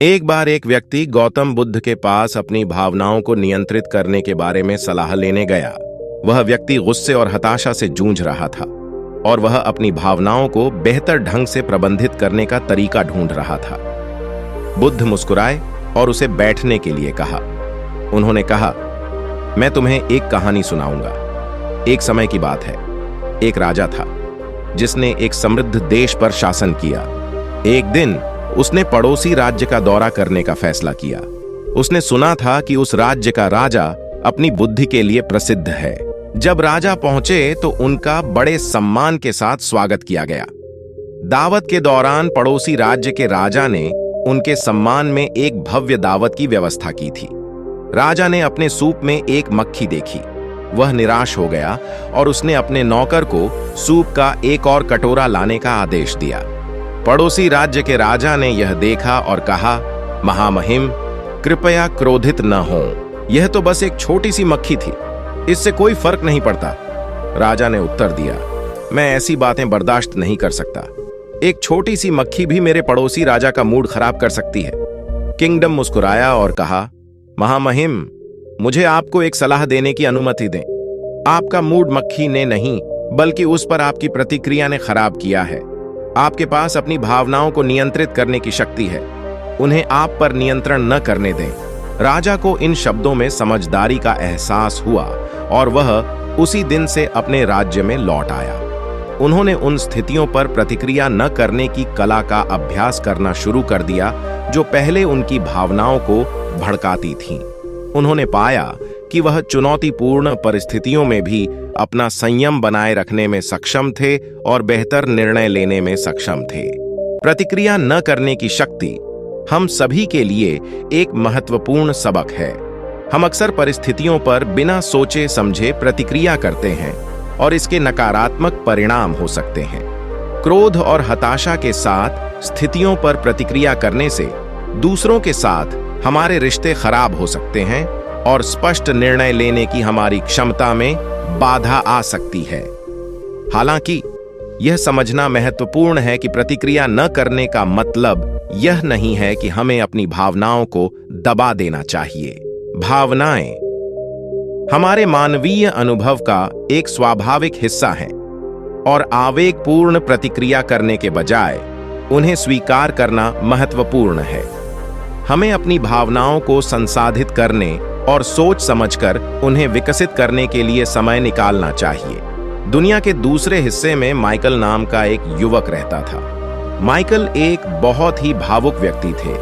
एक बार एक व्यक्ति गौतम बुद्ध के पास अपनी भावनाओं को नियंत्रित करने के बारे में सलाह लेने गया। वह व्यक्ति गुस्से और हताशा से जूझ रहा था और वह अपनी भावनाओं को बेहतर ढंग से प्रबंधित करने का तरीका ढूंढ रहा था। बुद्ध मुस्कुराए और उसे बैठने के लिए कहा। उन्होंने कहा, मैं तुम्हें एक कहानी सुनाऊंगा। एक समय की बात है। एक राजा था जिसने एक समृद्ध देश पर शासन किया। एक दिन उसने पड़ोसी राज्य का दौरा करने का फैसला किया। उसने सुना था कि उस राज्य का राजा अपनी बुद्धि के लिए प्रसिद्ध है। जब राजा पहुंचे तो उनका बड़े सम्मान के साथ स्वागत किया गया। दावत के दौरान पड़ोसी राज्य के राजा ने उनके सम्मान में एक भव्य दावत की व्यवस्था की थी। राजा ने अपने सूप में एक मक्खी देखी। वह निराश हो गया और उसने अपने नौकर को सूप का एक और कटोरा लाने का आदेश दिया। पड़ोसी राज्य के राजा ने यह देखा और कहा, महामहिम, कृपया क्रोधित न हो। यह तो बस एक छोटी सी मक्खी थी, इससे कोई फर्क नहीं पड़ता। राजा ने उत्तर दिया, मैं ऐसी बातें बर्दाश्त नहीं कर सकता। एक छोटी सी मक्खी भी मेरे पड़ोसी राजा का मूड खराब कर सकती है। किंगडम मुस्कुराया और कहा, महामहिम, मुझे आपको एक सलाह देने की अनुमति दें। आपका मूड मक्खी ने नहीं, बल्कि उस पर आपकी प्रतिक्रिया ने खराब किया है। आपके पास अपनी भावनाओं को नियंत्रित करने की शक्ति है। उन्हें आप पर नियंत्रण न करने दें। राजा को इन शब्दों में समझदारी का एहसास हुआ और वह उसी दिन से अपने राज्य में लौट आया। उन्होंने उन स्थितियों पर प्रतिक्रिया न करने की कला का अभ्यास करना शुरू कर दिया जो पहले उनकी भावनाओं को भड़काती थीं। उन्होंने पाया कि वह चुनौतीपूर्ण परिस्थितियों में भी अपना संयम बनाए रखने में सक्षम थे और बेहतर निर्णय लेने में सक्षम थे। प्रतिक्रिया न करने की शक्ति हम सभी के लिए एक महत्वपूर्ण सबक है। हम अक्सर परिस्थितियों पर बिना सोचे समझे प्रतिक्रिया करते हैं और इसके नकारात्मक परिणाम हो सकते हैं। क्रोध और हताशा के साथ स्थितियों पर प्रतिक्रिया करने से दूसरों के साथ हमारे रिश्ते खराब हो सकते हैं और स्पष्ट निर्णय लेने की हमारी क्षमता में बाधा आ सकती है। हालांकि यह समझना महत्वपूर्ण है कि प्रतिक्रिया न करने का मतलब यह नहीं है कि हमें अपनी भावनाओं को दबा देना चाहिए। भावनाएं हमारे मानवीय अनुभव का एक स्वाभाविक हिस्सा हैं और आवेगपूर्ण प्रतिक्रिया करने के बजाय उन्हें स्वीकार करना महत्वपूर्ण है। हमें अपनी भावनाओं को संसाधित करने और सोच समझकर उन्हें विकसित करने के लिए समय निकालना चाहिए। दुनिया के दूसरे हिस्से में माइकल नाम का एक युवक रहता था। माइकल एक बहुत ही भावुक व्यक्ति थे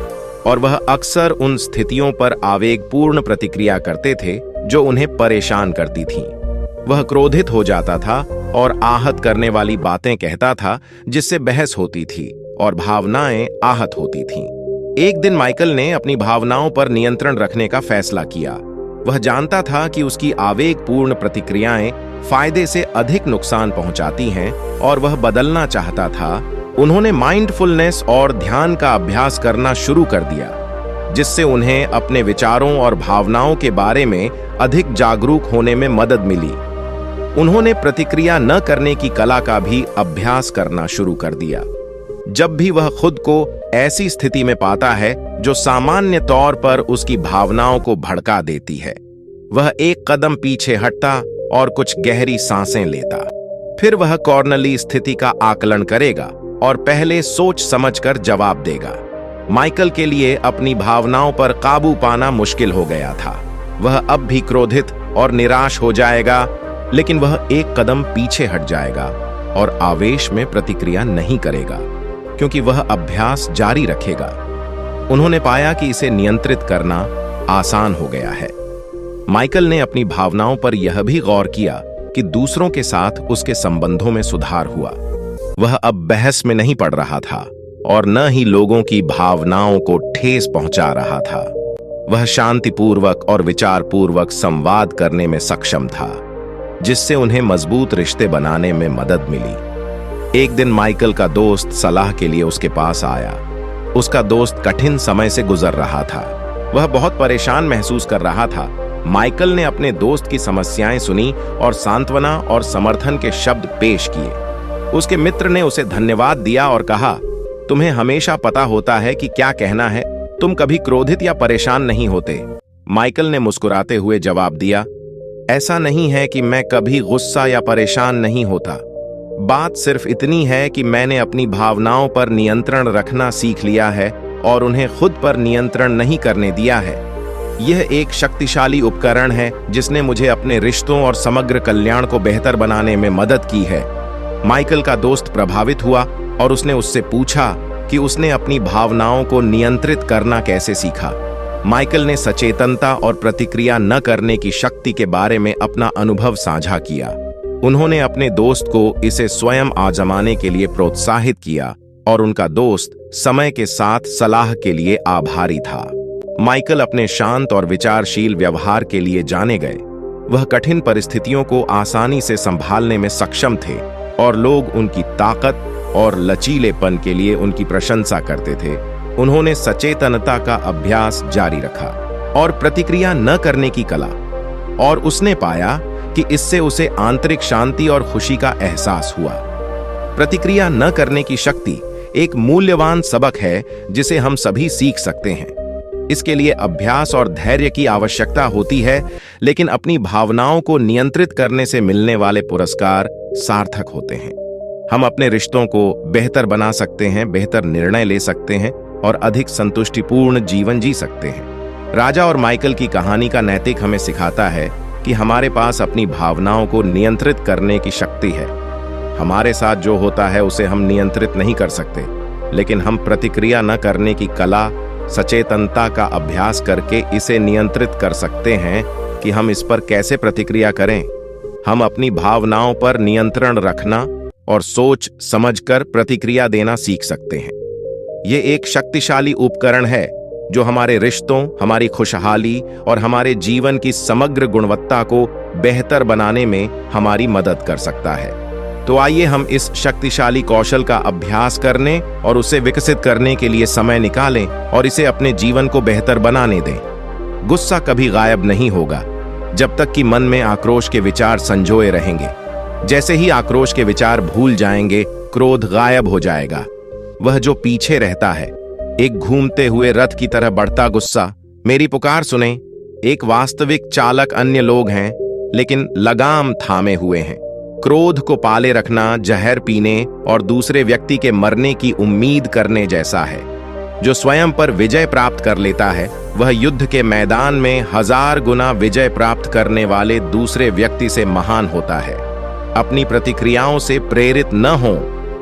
और वह अक्सर उन स्थितियों पर आवेगपूर्ण प्रतिक्रिया करते थे जो उन्हें परेशान करती थीं। वह क्रोधित हो जाता था और आहत करने वाली बातें कहता था जिससे बहस होती थी और भावनाएं आहत होती थीं। एक दिन माइकल ने अपनी भावनाओं पर नियंत्रण रखने का फैसला किया। वह जानता था कि उसकी आवेगपूर्ण प्रतिक्रियाएं फायदे से अधिक नुकसान पहुंचाती हैं और वह बदलना चाहता था। उन्होंने माइंडफुलनेस और ध्यान का अभ्यास करना शुरू कर दिया, जिससे उन्हें अपने विचारों और भावनाओं के बारे में अधिक जागरूक होने में मदद मिली। उन्होंने प्रतिक्रिया न करने की कला का भी अभ्यास करना शुरू कर दिया। जब भी वह खुद को ऐसी स्थिति में पाता है जो सामान्य तौर पर उसकी भावनाओं को भड़का देती है, वह एक कदम पीछे हटता और कुछ गहरी सांसें लेता। फिर वह कॉर्नरली स्थिति का आकलन करेगा और पहले सोच समझकर जवाब देगा। माइकल के लिए अपनी भावनाओं पर काबू पाना मुश्किल हो गया था। वह अब भी क्रोधित और निराश हो जाएगा, लेकिन वह एक कदम पीछे हट जाएगा और आवेश में प्रतिक्रिया नहीं करेगा, क्योंकि वह अभ्यास जारी रखेगा। उन्होंने पाया कि इसे नियंत्रित करना आसान हो गया है। माइकल ने अपनी भावनाओं पर यह भी गौर किया कि दूसरों के साथ उसके संबंधों में सुधार हुआ। वह अब बहस में नहीं पड़ रहा था और न ही लोगों की भावनाओं को ठेस पहुंचा रहा था। वह शांतिपूर्वक और विचारपूर्वक संवाद करने में सक्षम था, जिससे उन्हें मजबूत रिश्ते बनाने में मदद मिली। एक दिन माइकल का दोस्त सलाह के लिए उसके पास आया। उसका दोस्त कठिन समय से गुजर रहा था। वह बहुत परेशान महसूस कर रहा था। माइकल ने अपने दोस्त की समस्याएं सुनी और सांत्वना और समर्थन के शब्द पेश किए। उसके मित्र ने उसे धन्यवाद दिया और कहा, तुम्हें हमेशा पता होता है कि क्या कहना है, तुम कभी क्रोधित या परेशान नहीं होते? माइकल ने मुस्कुराते हुए जवाब दिया, ऐसा नहीं है कि मैं कभी गुस्सा या परेशान नहीं होता। बात सिर्फ इतनी है कि मैंने अपनी भावनाओं पर नियंत्रण रखना सीख लिया है और उन्हें खुद पर नियंत्रण नहीं करने दिया है। यह एक शक्तिशाली उपकरण है जिसने मुझे अपने रिश्तों और समग्र कल्याण को बेहतर बनाने में मदद की है। माइकल का दोस्त प्रभावित हुआ और उसने उससे पूछा कि उसने अपनी भावनाओं को नियंत्रित करना कैसे सीखा। माइकल ने सचेतनता और प्रतिक्रिया न करने की शक्ति के बारे में अपना अनुभव साझा किया। उन्होंने अपने दोस्त को इसे स्वयं आजमाने के लिए प्रोत्साहित किया और उनका दोस्त समय के साथ सलाह के लिए आभारी था। माइकल अपने शांत और विचारशील व्यवहार के लिए जाने गए। वह कठिन परिस्थितियों को आसानी से संभालने में सक्षम थे और लोग उनकी ताकत और लचीलेपन के लिए उनकी प्रशंसा करते थे। उन्होंने सचेतनता का अभ्यास जारी रखा और प्रतिक्रिया न करने की कला, और उसने पाया कि इससे उसे आंतरिक शांति और खुशी का एहसास हुआ। प्रतिक्रिया न करने की शक्ति एक मूल्यवान सबक है जिसे हम सभी सीख सकते हैं। इसके लिए अभ्यास और धैर्य की आवश्यकता होती है, लेकिन अपनी भावनाओं को नियंत्रित करने से मिलने वाले पुरस्कार सार्थक होते हैं। हम अपने रिश्तों को बेहतर बना सकते हैं, बेहतर निर्णय ले सकते हैं और अधिक संतुष्टिपूर्ण जीवन जी सकते हैं। राजा और माइकल की कहानी का नैतिक हमें सिखाता है कि हमारे पास अपनी भावनाओं को नियंत्रित करने की शक्ति है। हमारे साथ जो होता है उसे हम नियंत्रित नहीं कर सकते, लेकिन हम प्रतिक्रिया न करने की कला, सचेतनता का अभ्यास करके इसे नियंत्रित कर सकते हैं कि हम इस पर कैसे प्रतिक्रिया करें। हम अपनी भावनाओं पर नियंत्रण रखना और सोच समझकर प्रतिक्रिया देना सीख सकते हैं। ये एक शक्तिशाली उपकरण है जो हमारे रिश्तों, हमारी खुशहाली और हमारे जीवन की समग्र गुणवत्ता को बेहतर बनाने में हमारी मदद कर सकता है। तो आइए हम इस शक्तिशाली कौशल का अभ्यास करने और उसे विकसित करने के लिए समय निकालें और इसे अपने जीवन को बेहतर बनाने दें। गुस्सा कभी गायब नहीं होगा जब तक कि मन में आक्रोश के विचार संजोए रहेंगे। जैसे ही आक्रोश के विचार भूल जाएंगे, क्रोध गायब हो जाएगा। वह जो पीछे रहता है, एक घूमते हुए रथ की तरह बढ़ता गुस्सा। मेरी पुकार सुने। एक वास्तविक चालक अन्य लोग हैं, लेकिन लगाम थामे हुए हैं। क्रोध को पाले रखना जहर पीने और दूसरे व्यक्ति के मरने की उम्मीद करने जैसा है। जो स्वयं पर विजय प्राप्त कर लेता है, वह युद्ध के मैदान में 1000 गुना विजय प्राप्त करने वाले दूसरे व्यक्ति से महान होता है। अपनी प्रतिक्रियाओं से प्रेरित न हों,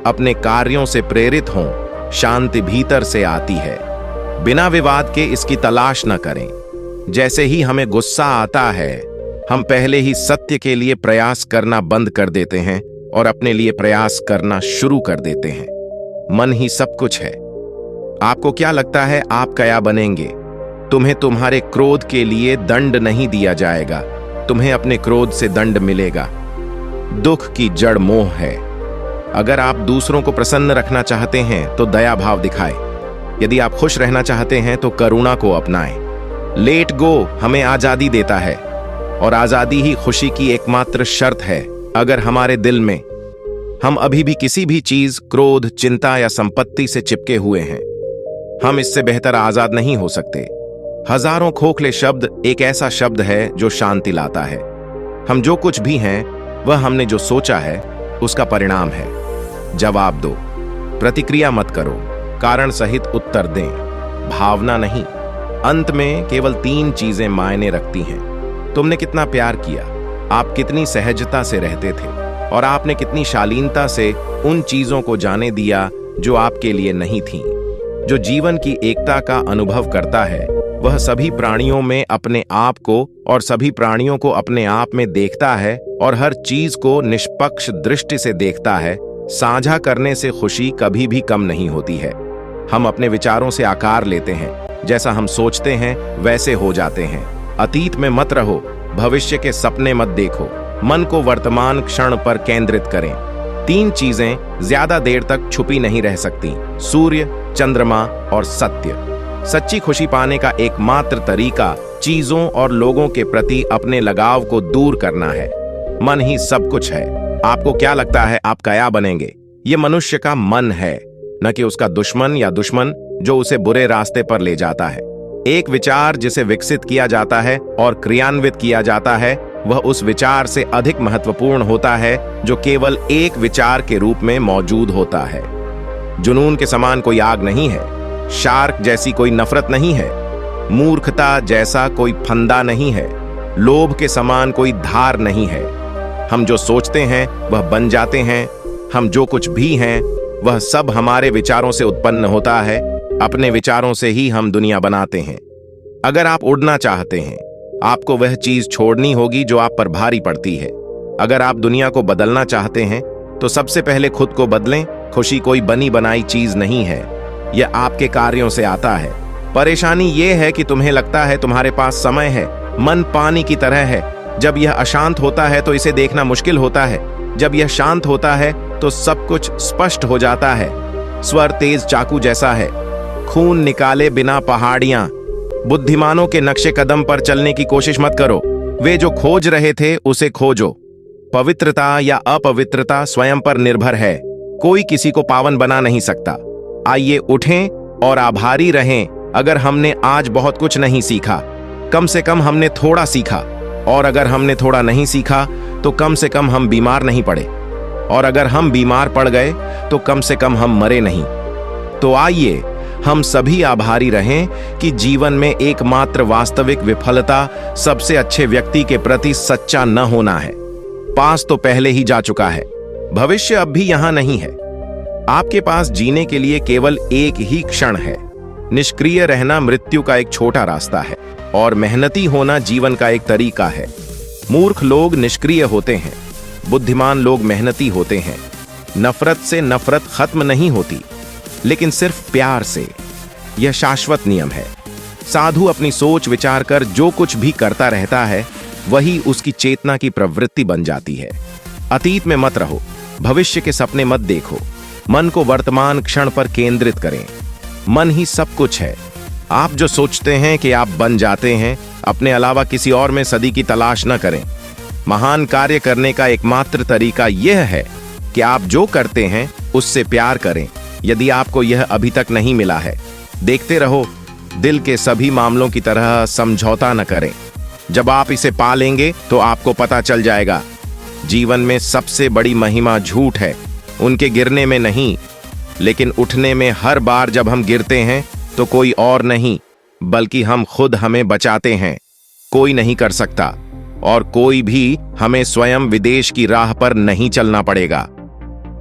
अपने कार्यों से प्रेरित हों। शांति भीतर से आती है। बिना विवाद के इसकी तलाश न करें। जैसे ही हमें गुस्सा आता है, हम पहले ही सत्य के लिए प्रयास करना बंद कर देते हैं और अपने लिए प्रयास करना शुरू कर देते हैं। मन ही सब कुछ है। आपको क्या लगता है आप क्या बनेंगे? तुम्हें तुम्हारे क्रोध के लिए दंड नहीं दिया जाएगा, तुम्हें अपने क्रोध से दंड मिलेगा। दुख की जड़ मोह है। अगर आप दूसरों को प्रसन्न रखना चाहते हैं तो दया भाव दिखाएं। यदि आप खुश रहना चाहते हैं तो करुणा को अपनाएं। लेट गो हमें आजादी देता है, और आजादी ही खुशी की एकमात्र शर्त है। अगर हमारे दिल में हम अभी भी किसी भी चीज, क्रोध, चिंता या संपत्ति से चिपके हुए हैं, हम इससे बेहतर आजाद नहीं हो सकते। हजारों खोखले शब्द एक ऐसा शब्द है जो शांति लाता है। हम जो कुछ भी हैं, वह हमने जो सोचा है उसका परिणाम है। जवाब दो, प्रतिक्रिया मत करो, कारण सहित उत्तर दें, भावना नहीं। अंत में केवल 3 चीजें मायने रखती हैं। तुमने कितना प्यार किया, आप कितनी सहजता से रहते थे, और आपने कितनी शालीनता से उन चीजों को जाने दिया जो आपके लिए नहीं थीं। जो जीवन की एकता का अनुभव करता है, वह सभी प्राणियों में अपने आप को और सभी प्राणियों को अपने आप में देखता है और हर चीज को निष्पक्ष दृष्टि से देखता है। साझा करने से खुशी कभी भी कम नहीं होती है। हम अपने विचारों से आकार लेते हैं, जैसा हम सोचते हैं वैसे हो जाते हैं। अतीत में मत रहो, भविष्य के सपने मत देखो, मन को वर्तमान क्षण पर केंद्रित करें। 3 चीजें ज्यादा देर तक छुपी नहीं रह सकती: सूर्य, चंद्रमा और सत्य। सच्ची खुशी पाने का एकमात्र तरीका चीजों और लोगों के प्रति अपने लगाव को दूर करना है। मन ही सब कुछ है। आपको क्या लगता है आप क्या बनेंगे? ये मनुष्य का मन है, न कि उसका दुश्मन या दुश्मन जो उसे बुरे रास्ते पर ले जाता है। एक विचार जिसे विकसित किया जाता है और क्रियान्वित किया जाता है, वह उस विचार से अधिक महत्वपूर्ण होता है जो केवल एक विचार के रूप में मौजूद होता है। जुनून के समान कोई आग नहीं है, शार्क जैसी कोई नफरत नहीं है, मूर्खता जैसा कोई फंदा नहीं है, लोभ के समान कोई धार नहीं है। हम जो सोचते हैं वह बन जाते हैं। हम जो कुछ भी हैं वह सब हमारे विचारों से उत्पन्न होता है। अपने विचारों से ही हम दुनिया बनाते हैं। अगर आप उड़ना चाहते हैं, आपको वह चीज छोड़नी होगी जो आप पर भारी पड़ती है। अगर आप दुनिया को बदलना चाहते हैं तो सबसे पहले खुद को बदलें। खुशी कोई बनी बनाई चीज नहीं है, यह आपके कार्यों से आता है। परेशानी यह है कि तुम्हें लगता है तुम्हारे पास समय है। मन पानी की तरह है, जब यह अशांत होता है तो इसे देखना मुश्किल होता है। जब यह शांत होता है तो सब कुछ स्पष्ट हो जाता है। स्वर तेज चाकू जैसा है, खून निकाले बिना पहाड़ियां। बुद्धिमानों के नक्शे कदम पर चलने की कोशिश मत करो। वे जो खोज रहे थे उसे खोजो। पवित्रता या अपवित्रता स्वयं पर निर्भर है। कोई किसी को पावन बना नहीं सकता। आइए उठें और आभारी रहें। अगर हमने आज बहुत कुछ नहीं सीखा, कम से कम हमने थोड़ा सीखा। और अगर हमने थोड़ा नहीं सीखा तो कम से कम हम बीमार नहीं पड़े। और अगर हम बीमार पड़ गए तो कम से कम हम मरे नहीं। तो आइए हम सभी आभारी रहें कि जीवन में एकमात्र वास्तविक विफलता सबसे अच्छे व्यक्ति के प्रति सच्चा न होना है। पास तो पहले ही जा चुका है, भविष्य अब भी यहां नहीं है। आपके पास जीने के लिए केवल एक ही क्षण है। निष्क्रिय रहना मृत्यु का एक छोटा रास्ता है और मेहनती होना जीवन का एक तरीका है। मूर्ख लोग निष्क्रिय होते हैं, बुद्धिमान लोग मेहनती होते हैं। नफरत से नफरत खत्म नहीं होती, लेकिन सिर्फ प्यार से। यह शाश्वत नियम है। साधु अपनी सोच विचार कर जो कुछ भी करता रहता है, वही उसकी चेतना की प्रवृत्ति बन जाती है। अतीत में मत रहो, भविष्य के सपने मत देखो। मन को वर्तमान क्षण पर केंद्रित करें। मन ही सब कुछ है। आप जो सोचते हैं कि आप बन जाते हैं, अपने अलावा किसी और में सदी की तलाश न करें। महान कार्य करने का एकमात्र तरीका यह है कि आप जो करते हैं उससे प्यार करें। यदि आपको यह अभी तक नहीं मिला है, देखते रहो। दिल के सभी मामलों की तरह समझौता न करें। जब आप इसे पा लेंगे तो आपको पता चल जाएगा, जीवन में सबसे बड़ी महिमा झूठ है, उनके गिरने में नहीं, लेकिन उठने में। हर बार जब हम गिरते हैं तो कोई और नहीं, बल्कि हम खुद हमें बचाते हैं। कोई नहीं कर सकता, और कोई भी हमें स्वयं विदेश की राह पर नहीं चलना पड़ेगा।